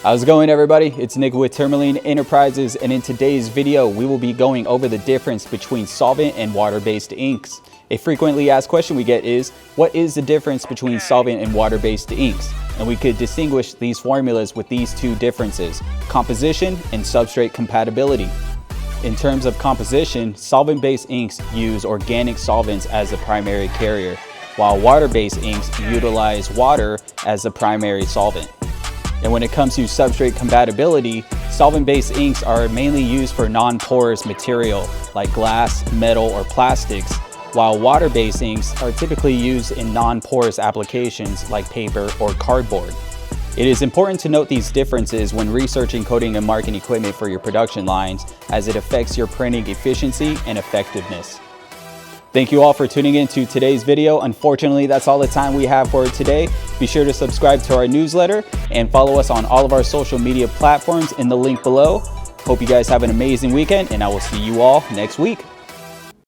How's it going, everybody? It's Nick with Tourmaline Enterprises, and in today's video we will be going over the difference between solvent and water-based inks. A frequently asked question we get is, what is the difference between solvent and water-based inks? And we could distinguish these formulas with these two differences: composition and substrate compatibility. In terms of composition, solvent-based inks use organic solvents as the primary carrier, while water-based inks utilize water as the primary solvent. And when it comes to substrate compatibility, solvent-based inks are mainly used for non-porous material like glass, metal, or plastics, while water-based inks are typically used in non-porous applications like paper or cardboard. It is important to note these differences when researching coating and marking equipment for your production lines, as it affects your printing efficiency and effectiveness. Thank you all for tuning in to today's video. Unfortunately, that's all the time we have for today. Be sure to subscribe to our newsletter and follow us on all of our social media platforms in the link below. Hope you guys have an amazing weekend, and I will see you all next week.